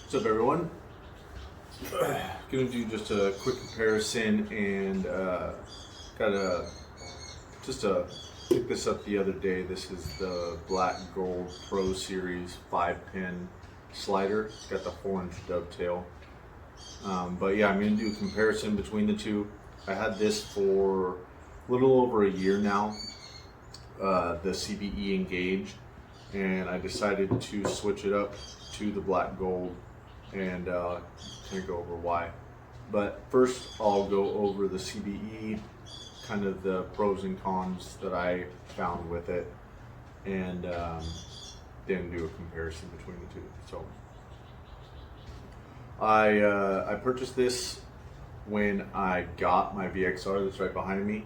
What's up, everyone? Gonna do just a quick comparison and pick this up the other day. This is the Black Gold Pro Series 5-pin slider. It's got the 4-inch dovetail. But yeah, I'm gonna do a comparison between the two. I had this for a little over a year now, the CBE Engage, and I decided to switch it up to the Black Gold, and going to go over why. But first I'll go over the CBE, kind of the pros and cons that I found with it, and then do a comparison between the two. So I purchased this when I got my VXR that's right behind me,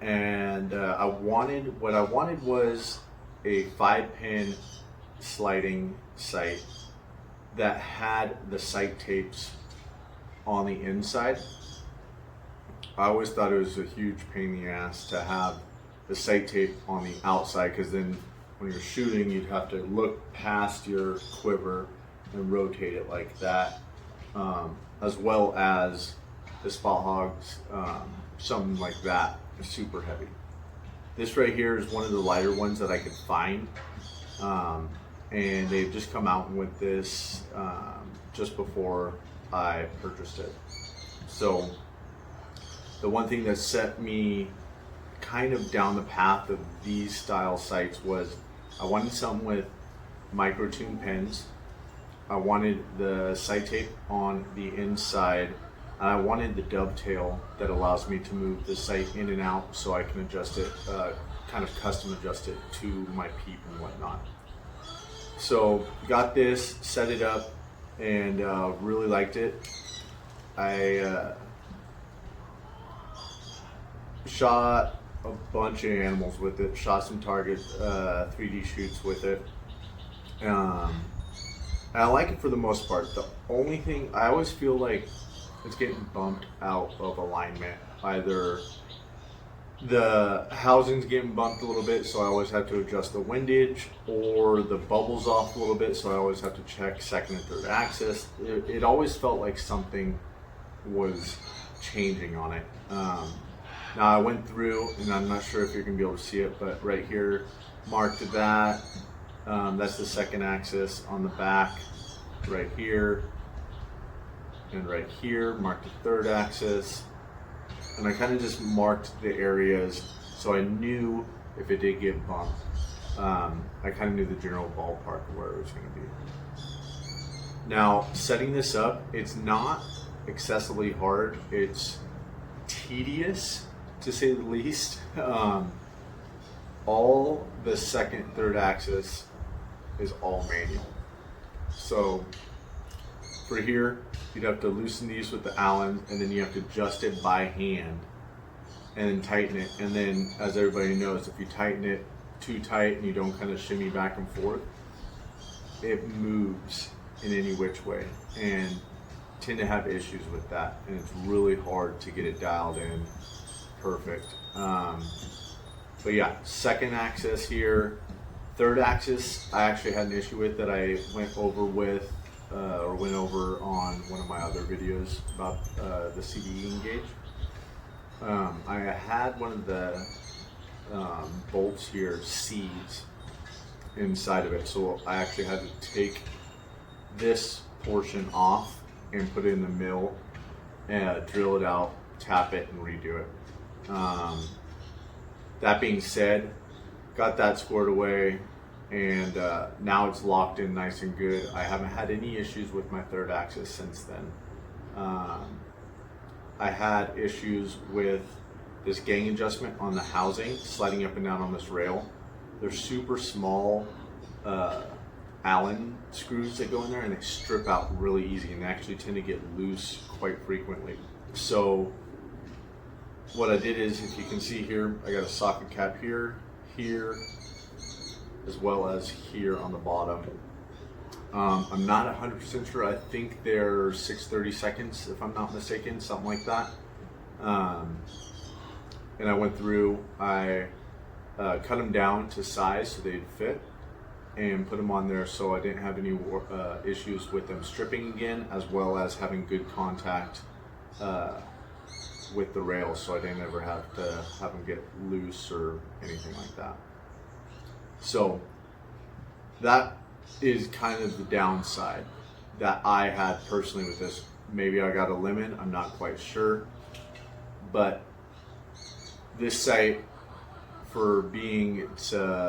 and what I wanted was a 5-pin sliding sight that had the sight tapes on the inside. I always thought it was a huge pain in the ass to have the sight tape on the outside, because then when you're shooting you'd have to look past your quiver and rotate it like that, as well as the spot hogs, something like that is super heavy. This right here is one of the lighter ones that I could find, and they've just come out with this just before I purchased it. So the one thing that set me kind of down the path of these style sights was I wanted something with micro tune pins. I wanted the sight tape on the inside, and I wanted the dovetail that allows me to move the sight in and out so I can adjust it, kind of custom adjust it to my peep and whatnot. So got this, set it up, and really liked it. I shot a bunch of animals with it, shot some target 3D shoots with it. And I like it for the most part. The only thing, I always feel like it's getting bumped out of alignment. Either the housing's getting bumped a little bit, so I always have to adjust the windage, or the bubble's off a little bit, so I always have to check second and third axis. It always felt like something was changing on it. Now I went through, and I'm not sure if you're going to be able to see it, but right here marked that. That's the second axis. On the back, right here, and right here, marked the third axis. And I kind of just marked the areas so I knew if it did get bumped. I kind of knew the general ballpark of where it was going to be. Now, setting this up, it's not excessively hard. It's tedious, to say the least. All the second, third axis is all manual. So for here, you'd have to loosen these with the Allen, and then you have to adjust it by hand and then tighten it. And then, as everybody knows, if you tighten it too tight and you don't kind of shimmy back and forth, it moves in any which way, and tend to have issues with that, and it's really hard to get it dialed in perfect. But yeah, second axis here. Third axis, I actually had an issue with that I went over on one of my other videos about the CBE Engage. I had one of the bolts here seize inside of it, so I actually had to take this portion off and put it in the mill and drill it out, tap it, and redo it. That being said, got that squared away, and now it's locked in nice and good. I haven't had any issues with my third axis since then. I had issues with this gang adjustment on the housing, sliding up and down on this rail. They're super small Allen screws that go in there, and they strip out really easy, and they actually tend to get loose quite frequently. So what I did is, if you can see here, I got a socket cap here, as well as here on the bottom. I'm not 100% sure. I think they're 6/32, if I'm not mistaken, something like that. And I went through, I cut them down to size so they'd fit, and put them on there so I didn't have any issues with them stripping again, as well as having good contact with the rails, so I didn't ever have to have them get loose or anything like that. So that is kind of the downside that I had personally with this. Maybe I got a lemon, I'm not quite sure, but this site, for being, it's I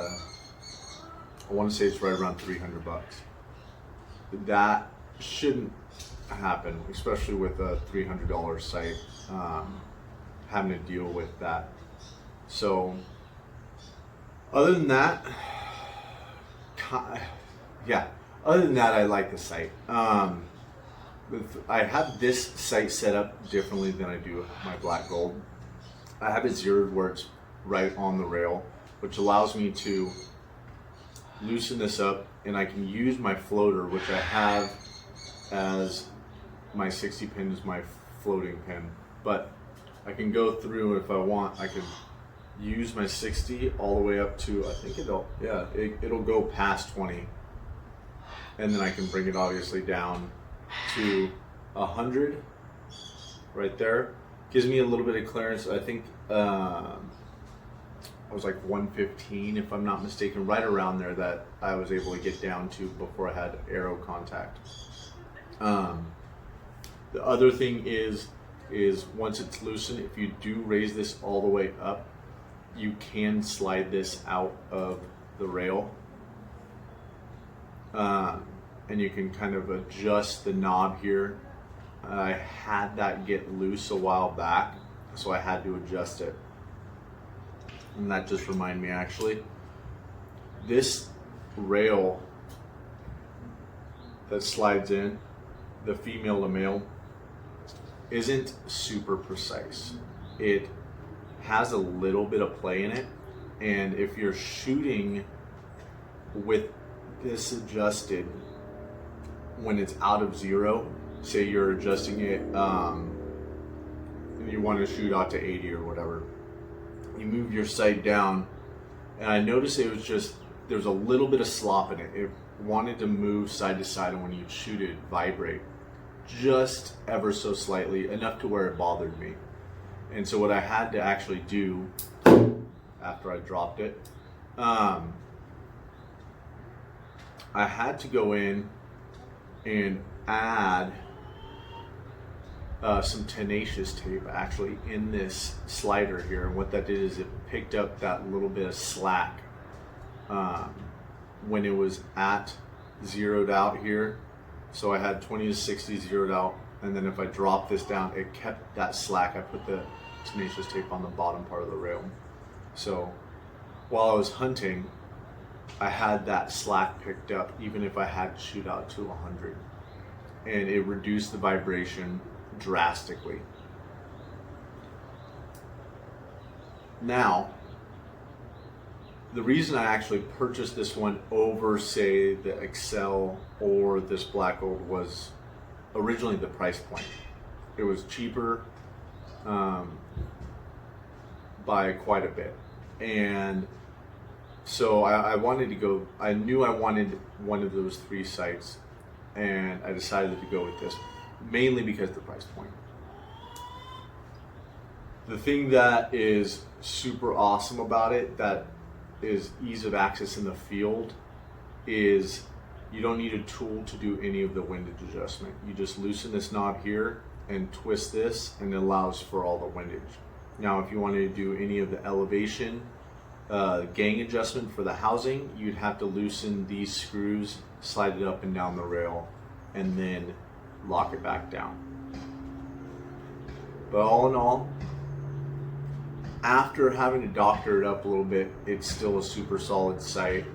want to say it's right around $300. That shouldn't happen, especially with a $300 site, having to deal with that. So other than that, I like the site. I have this site set up differently than I do my black gold. I have it zeroed where it's right on the rail, which allows me to loosen this up, and I can use my floater, which I have as my 60 pin is my floating pin, but I can go through, if I want, I can use my 60 all the way up to, I think it'll go past 20, and then I can bring it obviously down to 100 right there. Gives me a little bit of clearance. I think I was like 115, if I'm not mistaken, right around there, that I was able to get down to before I had arrow contact. The other thing is once it's loosened, if you do raise this all the way up, you can slide this out of the rail, and you can kind of adjust the knob here. I had that get loose a while back, so I had to adjust it. And that just reminded me, actually, this rail that slides in, the female to male, isn't super precise. It has a little bit of play in it, and if you're shooting with this adjusted when it's out of zero, say you're adjusting it and you want to shoot out to 80 or whatever, you move your sight down, and I noticed it was just, there was a little bit of slop in it. It wanted to move side to side, and when you shoot it, vibrate just ever so slightly, enough to where it bothered me. And so what I had to actually do after I dropped it, I had to go in and add some tenacious tape actually in this slider here. And what that did is it picked up that little bit of slack when it was at zeroed out here. So I had 20 to 60 zeroed out, and then if I drop this down, it kept that slack. I put the tenacious tape on the bottom part of the rail. So while I was hunting, I had that slack picked up even if I had to shoot out to 100, and it reduced the vibration drastically. Now, the reason I actually purchased this one over, say, the Excel or this Black Gold was originally the price point. It was cheaper by quite a bit. And so I wanted to go, I knew I wanted one of those three sites, and I decided to go with this, mainly because of the price point. The thing that is super awesome about it, that is ease of access in the field, is you don't need a tool to do any of the windage adjustment. You just loosen this knob here and twist this, and it allows for all the windage. Now, if you wanted to do any of the elevation, gang adjustment for the housing, you'd have to loosen these screws, slide it up and down the rail, and then lock it back down. But all in all, after having to doctor it up a little bit, it's still a super solid sight.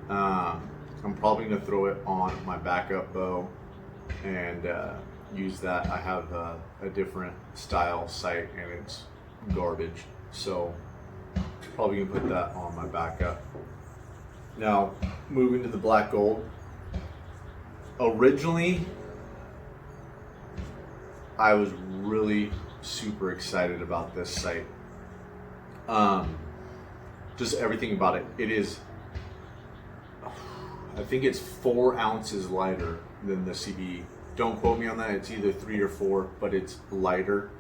I'm probably going to throw it on my backup bow and use that. I have a different style sight, and it's garbage, so probably going to put that on my backup. Now, moving to the Black Gold. Originally, I was really super excited about this sight. Just everything about it. It is I think it's 4 ounces lighter than the CBE. Don't quote me on that. It's either 3 or 4, but it's lighter.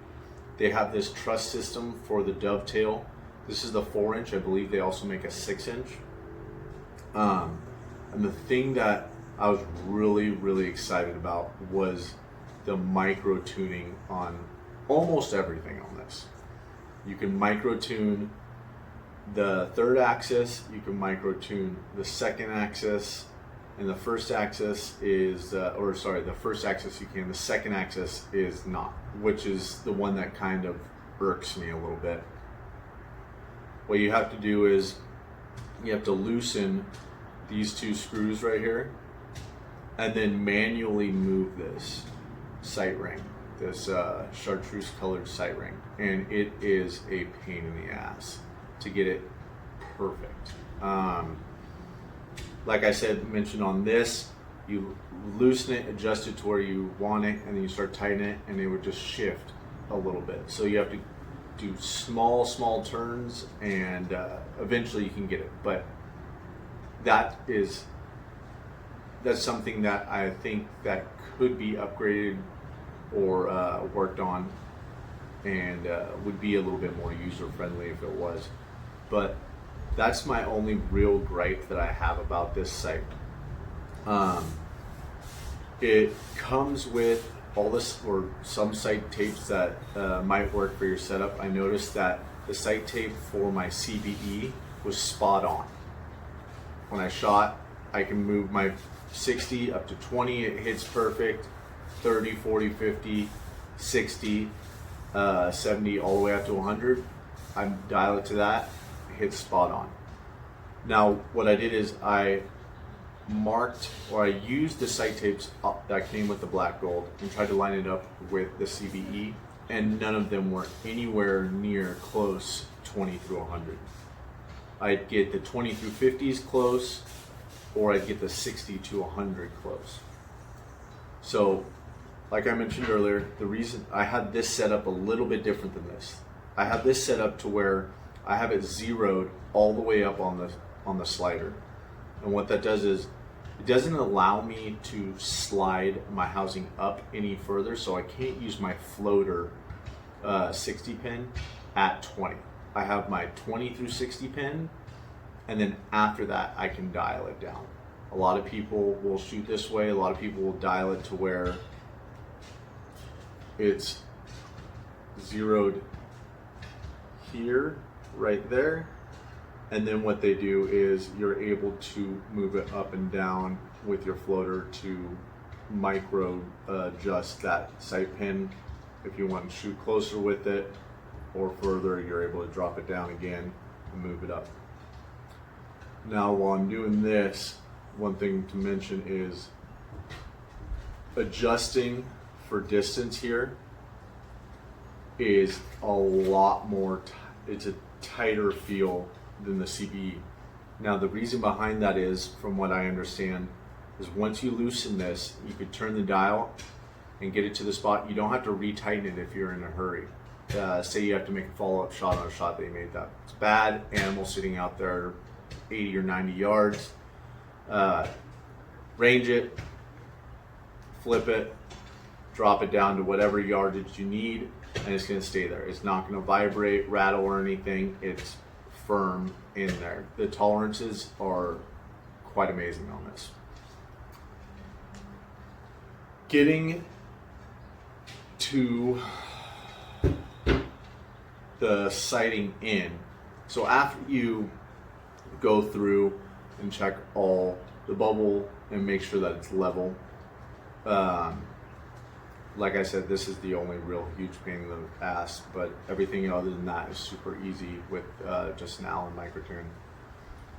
They have this truss system for the dovetail. This is the 4-inch. I believe they also make a 6-inch. And the thing that I was really, really excited about was the micro tuning on almost everything on this. You can micro tune the 3rd axis, you can micro tune the 2nd axis, and the 1st axis is, the 1st axis you can, the 2nd axis is not, which is the one that kind of irks me a little bit. What you have to do is you have to loosen these 2 screws right here and then manually move this sight ring, this chartreuse colored sight ring, and it is a pain in the ass to get it perfect. Like I said, mentioned on this, you loosen it, adjust it to where you want it, and then you start tightening it, and it would just shift a little bit. So you have to do small turns, and eventually you can get it. But that's something that I think that could be upgraded or worked on, and would be a little bit more user friendly if it was. But that's my only real gripe that I have about this sight. It comes with all this, or some sight tapes that might work for your setup. I noticed that the sight tape for my CBE was spot on. When I shot, I can move my 60 up to 20, it hits perfect, 30, 40, 50, 60, 70, all the way up to 100. I dial it to that, it hits spot on. Now, what I did is I marked, or I used the sight tapes that came with the black gold and tried to line it up with the CBE, and none of them were anywhere near close 20 through 100. I'd get the 20 through 50s close, or I'd get the 60 to 100 close. So, like I mentioned earlier, the reason I had this set up a little bit different than this. I have this set up to where I have it zeroed all the way up on the slider. And what that does is it doesn't allow me to slide my housing up any further, so I can't use my floater 60 pin at 20. I have my 20 through 60 pin, and then after that I can dial it down. A lot of people will shoot this way, a lot of people will dial it to where it's zeroed here, right there, and then what they do is you're able to move it up and down with your floater to micro adjust that sight pin. If you want to shoot closer with it or further, you're able to drop it down again and move it up. Now, while I'm doing this, one thing to mention is adjusting for distance here is a lot more, it's a tighter feel than the CBE. Now, the reason behind that is, from what I understand, is once you loosen this, you could turn the dial and get it to the spot. You don't have to retighten it if you're in a hurry. Say you have to make a follow-up shot on a shot that you made that it's bad, animal sitting out there 80 or 90 yards, range it, flip it, drop it down to whatever yardage you need, and it's going to stay there. It's not going to vibrate, rattle, or anything. It's firm in there. The tolerances are quite amazing on this. Getting to the sighting in. So after you go through and check all the bubble and make sure that it's level, like I said, this is the only real huge pain in the ass, but everything other than that is super easy with just an Allen microtune.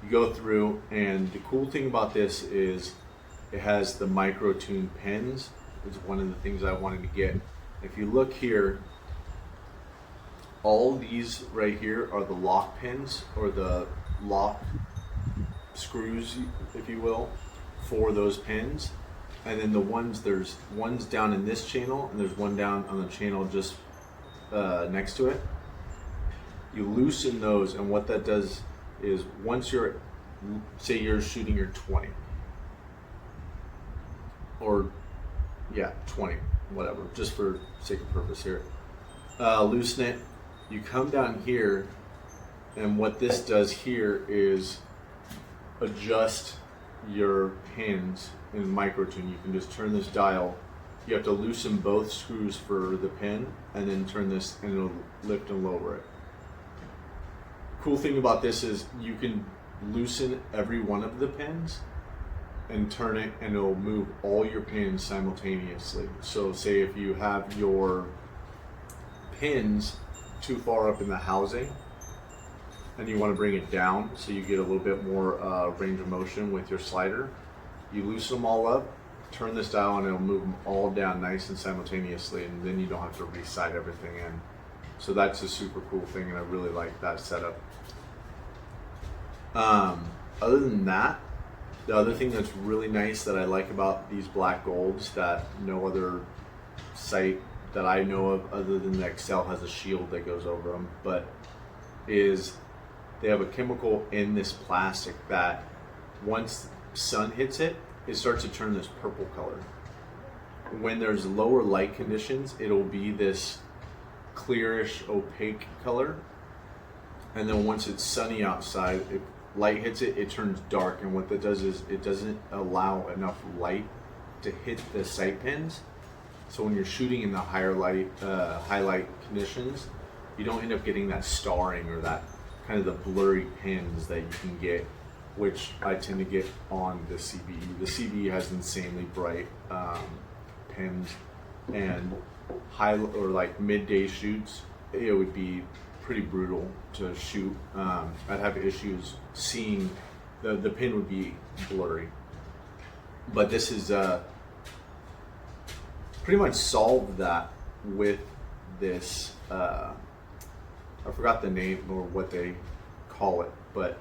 You go through, and the cool thing about this is it has the microtune pins. It's one of the things I wanted to get. If you look here, all these right here are the lock pins, or the lock screws, if you will, for those pins. And then the ones, there's ones down in this channel, and there's one down on the channel just next to it. You loosen those, and what that does is once you're, say you're shooting your 20, or yeah, 20, whatever, just for sake of purpose here. Loosen it. You come down here, and what this does here is adjust your pins in microtune. You can just turn this dial. You have to loosen both screws for the pin, and then turn this, and it'll lift and lower it. Cool thing about this is you can loosen every one of the pins and turn it, and it'll move all your pins simultaneously. So say if you have your pins too far up in the housing and you want to bring it down so you get a little bit more range of motion with your slider, you loosen them all up, turn this dial, and it'll move them all down nice and simultaneously, and then you don't have to re-sight everything in. So that's a super cool thing, and I really like that setup. Other than that, the other thing that's really nice that I like about these black golds that no other site that I know of other than the Excel has a shield that goes over them, but is they have a chemical in this plastic that once sun hits it, it starts to turn this purple color. When there's lower light conditions, it'll be this clearish, opaque color. And then once it's sunny outside, if light hits it, it turns dark. And what that does is it doesn't allow enough light to hit the sight pins. So when you're shooting in the higher light, highlight conditions, you don't end up getting that starring or that kind of the blurry pins that you can get, which I tend to get on the CBE. The CBE has insanely bright pins, and high or like midday shoots, it would be pretty brutal to shoot. I'd have issues seeing the pin would be blurry. But this is pretty much solved that with this. I forgot the name or what they call it, but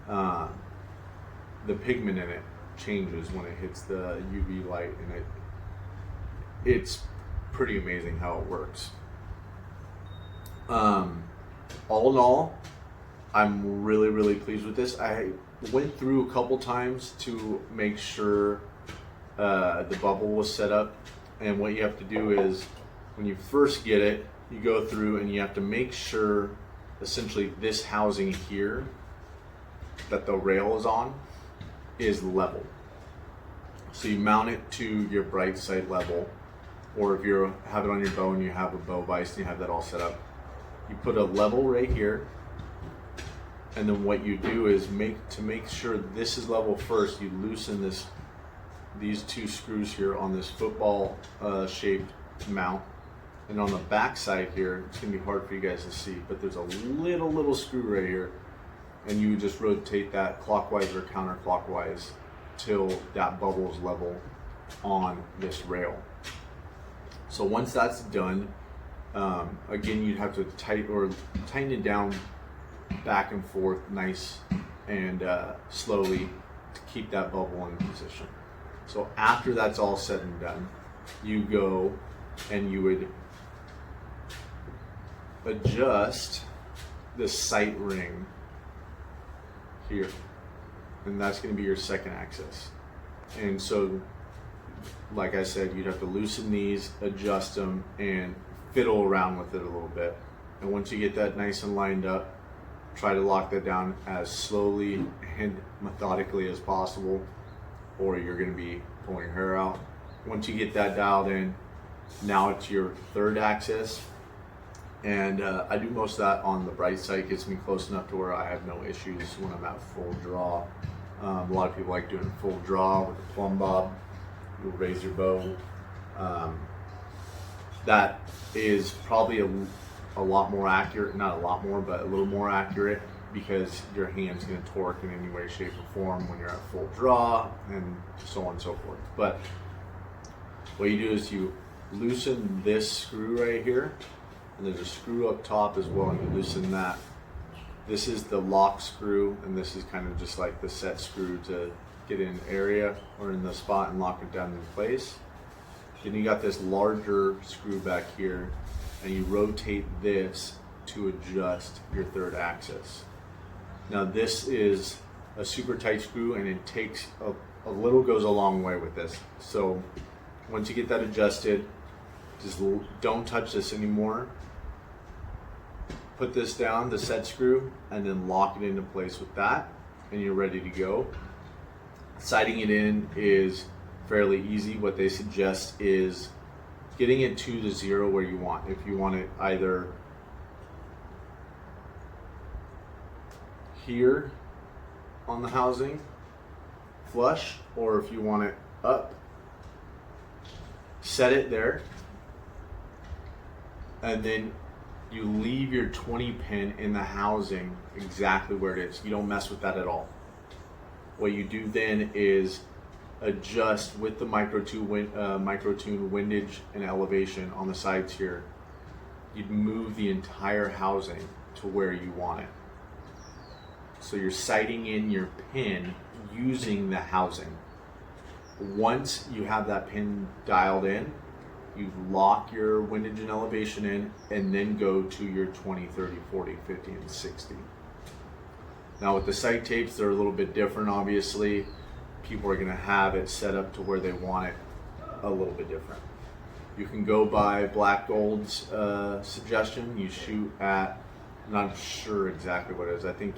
the pigment in it changes when it hits the UV light, and it's pretty amazing how it works. All in all, I'm really pleased with this. I went through a couple times to make sure the bubble was set up, and what you have to do is when you first get it, you go through and you have to make sure essentially this housing here that the rail is on is level. So you mount it to your bright sight level, or if you have it on your bow and you have a bow vise and you have that all set up, you put a level right here, and then what you do is make sure this is level first, you loosen these two screws here on this football shaped mount. And on the back side here, it's gonna be hard for you guys to see, but there's a little screw right here, and you just rotate that clockwise or counterclockwise till that bubble is level on this rail. So once that's done, again, you'd have to tighten it down back and forth nice and slowly to keep that bubble in position. So after that's all said and done, you go and you would adjust the sight ring here, and that's going to be your second axis. And so, like I said, you'd have to loosen these, adjust them, and fiddle around with it a little bit. And once you get that nice and lined up, try to lock that down as slowly and methodically as possible, or you're going to be pulling your hair out. Once you get that dialed in, now it's your third axis. And I do most of that on the bright side. Gets me close enough to where I have no issues when I'm at full draw. A lot of people like doing full draw with a plumb bob. You'll raise your bow. That is probably a lot more accurate, not a lot more, but a little more accurate, because your hand's going to torque in any way, shape, or form when you're at full draw, and so on and so forth. But what you do is you loosen this screw right here, and there's a screw up top as well, and you loosen that. This is the lock screw, and this is kind of just like the set screw to get in area or in the spot and lock it down in place. Then you got this larger screw back here, and you rotate this to adjust your third axis. Now this is a super tight screw, and it takes a a little goes a long way with this. So once you get that adjusted, just don't touch this anymore. Put this down, the set screw, and then lock it into place with that, and you're ready to go. Sighting it in is fairly easy. What they suggest is getting it to the zero where you want. If you want it either here on the housing, flush, or if you want it up, set it there, and then you leave your 20 pin in the housing exactly where it is. You don't mess with that at all. What you do then is adjust with the micro-tune windage and elevation on the sides here. You'd move the entire housing to where you want it. So you're sighting in your pin using the housing. Once you have that pin dialed in, you lock your windage and elevation in, and then go to your 20, 30, 40, 50, and 60. Now with the sight tapes, they're a little bit different, obviously. People are gonna have it set up to where they want it a little bit different. You can go by Black Gold's suggestion. You shoot at, I'm not sure exactly what it is. I think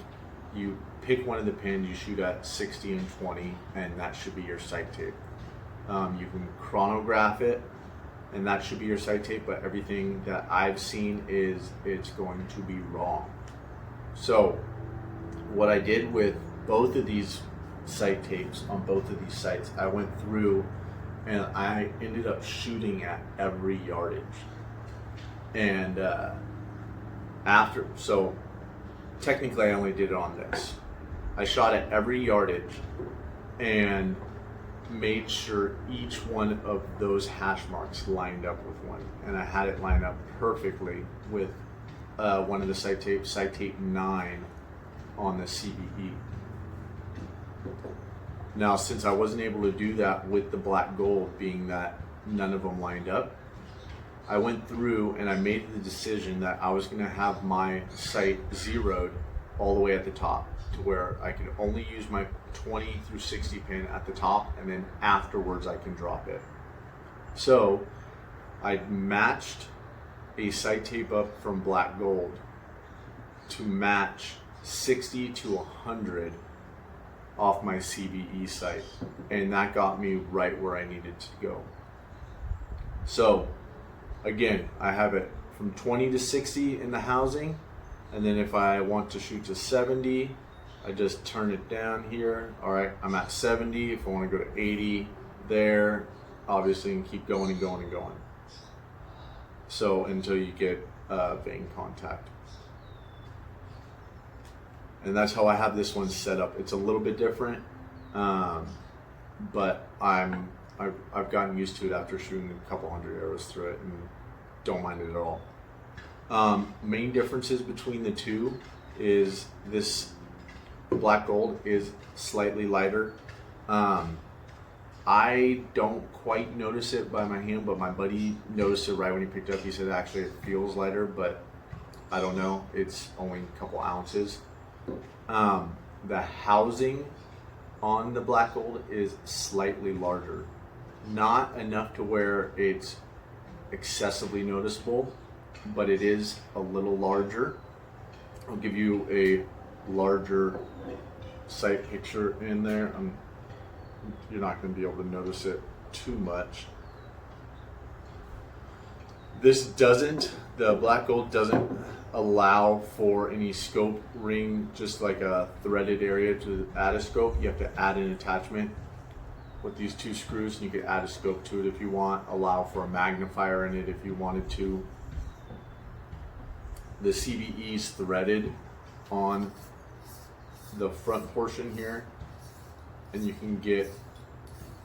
you pick one of the pins, you shoot at 60 and 20, and that should be your sight tape. You can chronograph it, and that should be your sight tape, but everything that I've seen is it's going to be wrong. So what I did with both of these sight tapes on both of these sites, I went through and I ended up shooting at every yardage. And so technically I only did it on this. I shot at every yardage and made sure each one of those hash marks lined up with one, and I had it lined up perfectly with one of the sight tape 9 on the CBE. Now, since I wasn't able to do that with the Black Gold, being that none of them lined up, I went through and I made the decision that I was going to have my sight zeroed all the way at the top, to where I could only use my 20 through 60 pin at the top, and then afterwards I can drop it. So I matched a sight tape up from Black Gold to match 60 to 100 off my CBE sight, and that got me right where I needed to go. So again, I have it from 20 to 60 in the housing, and then if I want to shoot to 70, I just turn it down here. All right, I'm at 70. If I want to go to 80 there, obviously, and keep going and going and going. So until you get vein contact. And that's how I have this one set up. It's a little bit different, but I've gotten used to it after shooting a couple hundred arrows through it and don't mind it at all. Main differences between the two is this Black Gold is slightly lighter. I don't quite notice it by my hand, but my buddy noticed it right when he picked it up. He said actually it feels lighter, but I don't know. It's only a couple ounces. The housing on the Black Gold is slightly larger. Not enough to where it's excessively noticeable, but it is a little larger. I'll give you a larger sight picture in there. You're not going to be able to notice it too much. The Black Gold doesn't allow for any scope ring, just like a threaded area to add a scope. You have to add an attachment with these two screws, and you can add a scope to it if you want, allow for a magnifier in it if you wanted to. The CBE is threaded on the front portion here, and you can get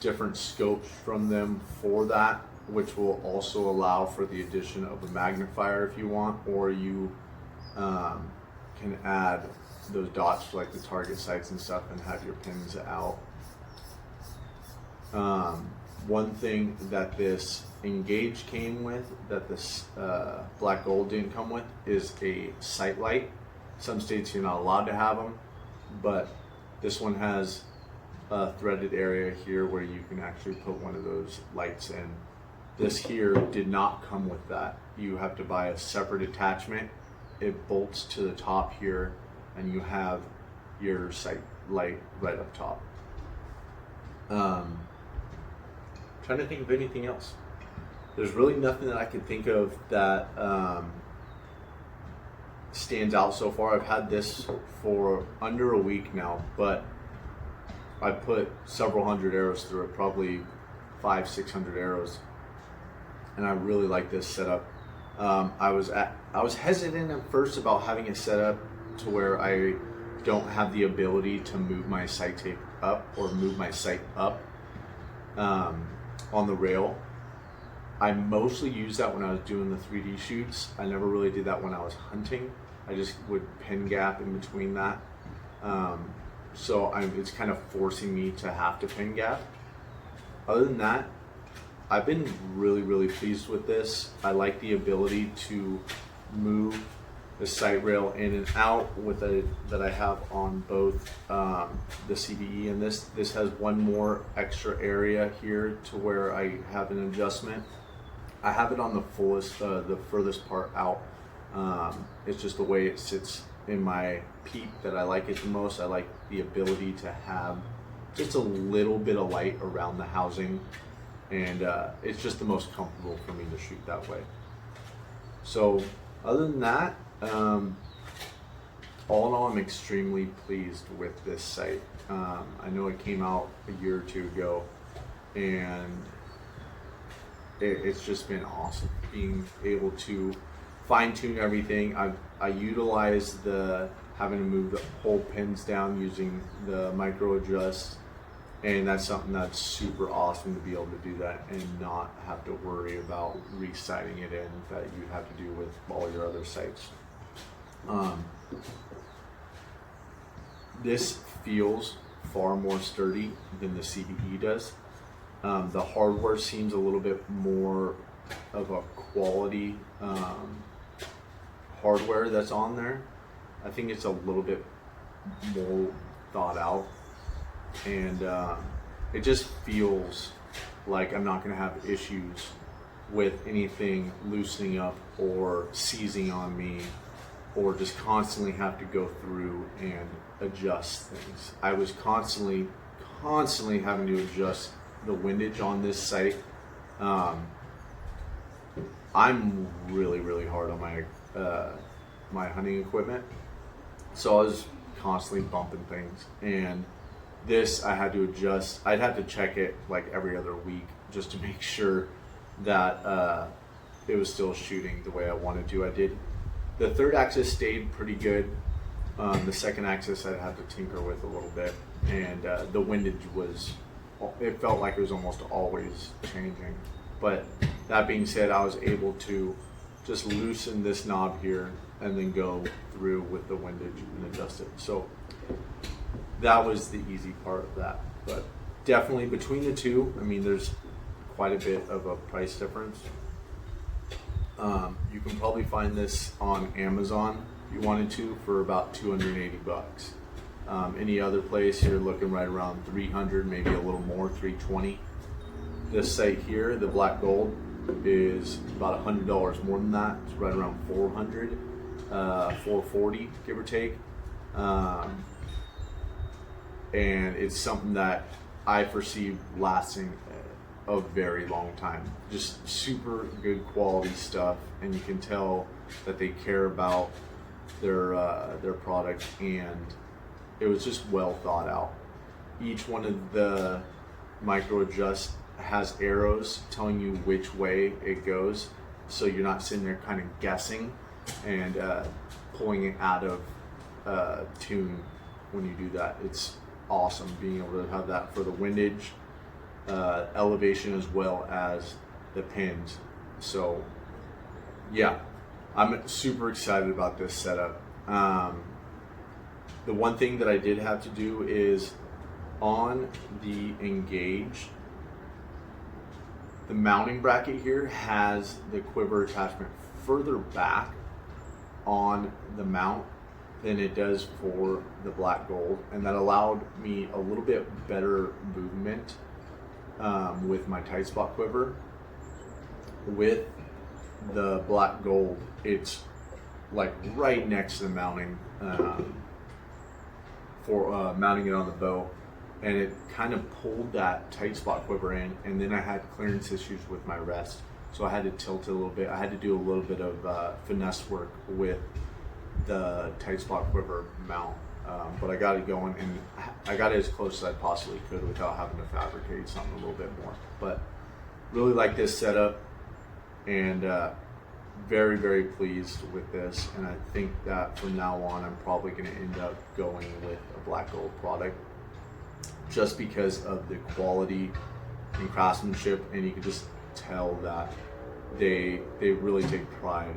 different scopes from them for that, which will also allow for the addition of a magnifier if you want, or you can add those dots for like the target sites and stuff and have your pins out. One thing that this Engage came with that this Black Gold didn't come with is a sight light. Some states you're not allowed to have them, but this one has threaded area here where you can actually put one of those lights in. This here did not come with that. You have to buy a separate attachment. It bolts to the top here, and you have your sight light right up top. Trying to think of anything else. There's really nothing that I can think of that stands out so far. I've had this for under a week now, but I put several hundred arrows through it, probably 500-600 arrows, and I really like this setup. I was hesitant at first about having it set up to where I don't have the ability to move my sight tape up or move my sight up on the rail. I mostly used that when I was doing the 3D shoots. I never really did that when I was hunting. I just would pin gap in between that. So it's kind of forcing me to have to pin gap. Other than that, I've been really, really pleased with this. I like the ability to move the sight rail in and out with that I have on both the CBE and this. This has one more extra area here to where I have an adjustment. I have it on the fullest, the furthest part out. It's just the way it sits in my peep that I like it the most. I like the ability to have just a little bit of light around the housing, and it's just the most comfortable for me to shoot that way. So other than that, all in all, I'm extremely pleased with this sight. I know it came out a year or two ago, and it's just been awesome being able to fine-tune everything. I utilize the having to move the whole pins down using the micro adjust, and that's something that's super awesome to be able to do that and not have to worry about resighting it in that you have to do with all your other sights. This feels far more sturdy than the CBE does. The hardware seems a little bit more of a quality hardware that's on there. I think it's a little bit more thought out, and it just feels like I'm not going to have issues with anything loosening up or seizing on me, or just constantly have to go through and adjust things. I was constantly having to adjust the windage on this sight. I'm really hard on my hunting equipment, so I was constantly bumping things, and this I had to adjust. I'd have to check it like every other week just to make sure that it was still shooting the way I wanted to. I did. The third axis stayed pretty good. The second axis I'd have to tinker with a little bit, and the windage it felt like it was almost always changing. But that being said, I was able to just loosen this knob here and then go through with the windage and adjust it. So that was the easy part of that. But definitely between the two, I mean, there's quite a bit of a price difference. You can probably find this on Amazon if you wanted to for about $280. Any other place you're looking right around 300, maybe a little more, 320. This sight here, the black gold, is about $100 more than that. It's right around 400, 440, give or take. And it's something that I foresee lasting a very long time. Just super good quality stuff, and you can tell that they care about their product, and it was just well thought out. Each one of the micro adjust has arrows telling you which way it goes, so you're not sitting there kind of guessing and pulling it out of tune when you do that. It's awesome being able to have that for the windage, elevation, as well as the pins. So yeah, I'm super excited about this setup. The one thing that I did have to do is on the Engage, the mounting bracket here has the quiver attachment further back on the mount than it does for the black gold, and that allowed me a little bit better movement with my tight spot quiver. With the black gold, it's like right next to the mounting for mounting it on the bow, and it kind of pulled that tight spot quiver in, and then I had clearance issues with my rest, so I had to tilt it a little bit. I had to do a little bit of finesse work with the tight spot quiver mount, but I got it going, and I got it as close as I possibly could without having to fabricate something a little bit more. But really like this setup, and very, very pleased with this, and I think that from now on I'm probably going to end up going with a black gold product just because of the quality and craftsmanship, and you can just tell that they really take pride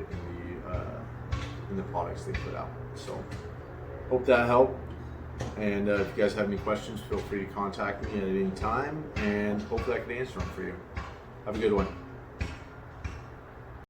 in the products they put out. So hope that helped, and if you guys have any questions, feel free to contact me at any time, and hopefully I can answer them for you. Have a good one.